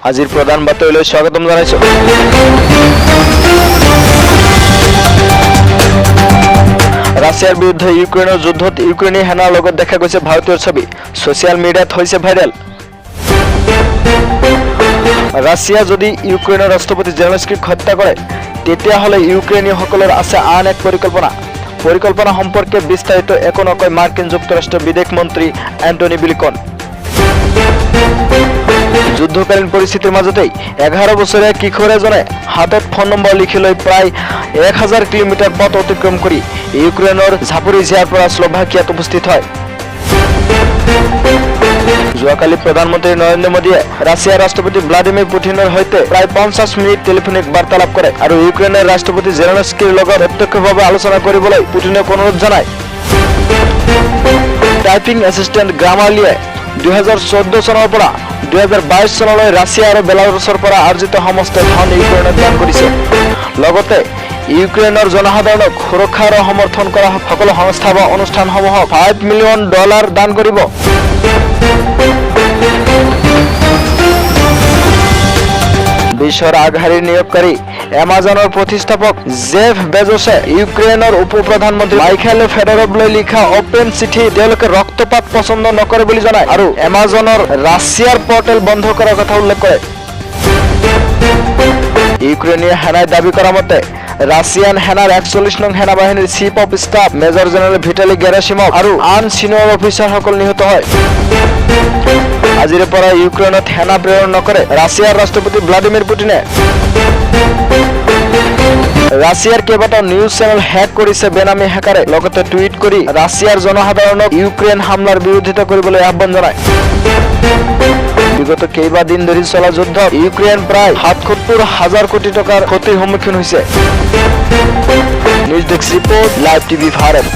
আজিৰ প্ৰধান বাতৰিলৈ স্বাগতম জনাইছো। ৰাছিয়াৰ বিৰুদ্ধে ইউক্ৰেইনৰ যুদ্ধত ইউক্ৰেইনী সেনাৰ লগত দেখা গৈছে ভাৰতীয় ছবি। ছচিয়েল মিডিয়াত হৈছে ভাইৰেল। ৰাছিয়া যদি ইউক্ৰেইনৰ ৰাষ্ট্ৰপতি জেলেনস্কিক হত্যা কৰে তেতিয়াহ'লে ইউক্ৰেইনীসকলৰ আছে আন এক পৰিকল্পনা সম্পৰ্কে বিস্তাৰিত একো নকয় মাৰ্কিন যুক্তৰাষ্ট্ৰৰ বিদেশ মন্ত্ৰী এণ্টনি ব্লিংকন। যুদ্ধকালীন পৰিস্থিতিৰ মাজতেই 11 বছৰীয়া কিশোৰ এজনে হাতত ফোন নম্বৰ লিখি লৈ প্ৰায় 1000 কিলোমিটাৰ পথ অতিক্ৰম কৰি ইউক্ৰেইনৰ ঝাপৰিঝিয়াৰ পৰা স্লোভাকিয়াত উপস্থিত হয়। যোৱাকালি প্ৰধানমন্ত্ৰী নৰেন্দ্ৰ মোদীয়ে ৰাছিয়াৰ ৰাষ্ট্ৰপতি ভ্লাদিমিৰ পুটিনৰ সৈতে প্ৰায় 50 মিনিট টেলিফোনিক বাৰ্তালাপ কৰে আৰু ইউক্ৰেইনৰ ৰাষ্ট্ৰপতি জেলেনস্কিৰ লগত প্ৰত্যক্ষভাৱে আলোচনা কৰিবলৈ পুটিনক অনুৰোধ জনায়। টাইপিং এছিষ্টেণ্ট গ্ৰামাৰলিয়ে 2014 চনৰ পৰা 2022 চনলৈ ৰাছিয়া আৰু বেলাৰুছৰ পৰা আৰ্জিত সমস্ত ধন ইউক্ৰেইনক দান কৰিছে। লগতে ইউক্ৰেইনৰ জনসাধাৰণক সুৰক্ষা আৰু সমৰ্থন কৰা সকলো সংস্থা বা অনুষ্ঠানসমূহক $5 মিলিয়ন দান কৰিব। বিশ্বৰ আগশাৰীৰ নিয়োগকাৰী এমাজনৰ প্ৰতিষ্ঠাপক জেফ বেজোছে ইউক্ৰেইনৰ উপ প্ৰধানমন্ত্ৰী মাইখাইল ফেডৰভলৈ লিখা অপেন চিঠি তেওঁলোকে ৰক্তপাত পছন্দ নকৰে বুলি জনায় আৰু এমাজনৰ ৰাছিয়াৰ পৰ্টেল বন্ধ কৰাৰ কথা উল্লেখ কৰে। ইউক্ৰেইনী সেনাই দাবী কৰা মতে ৰাছিয়ান সেনাৰ 41 নং সেনা বাহিনীৰ chief of staff major general Vitaly Gerasimov আৰু আন চিনিয়ৰ অফিচাৰসকল নিহত হয়। আজিৰে পৰা ইউক্ৰেইনত সেনা প্ৰেৰণ নকৰে ৰাছিয়াৰ ৰাষ্ট্ৰপতি ভ্লাদিমিৰ পুটিনে। ৰাছিয়াৰ কেইবাটাও নিউজ চেনেল হেক কৰিছে বেনামী হেকাৰে, লগতে টুইট কৰি ৰাছিয়াৰ জনসাধাৰণক ইউক্ৰেইন হামলাৰ বিৰোধিতা কৰিবলৈ আহ্বান জনায়। বিগত কেইবাদিন ধৰি চলা যুদ্ধত ইউক্ৰেইন প্ৰায় 77,000 কোটি টকাৰ ক্ষতিৰ সন্মুখীন হৈছে। News desk report, live TV Bharat.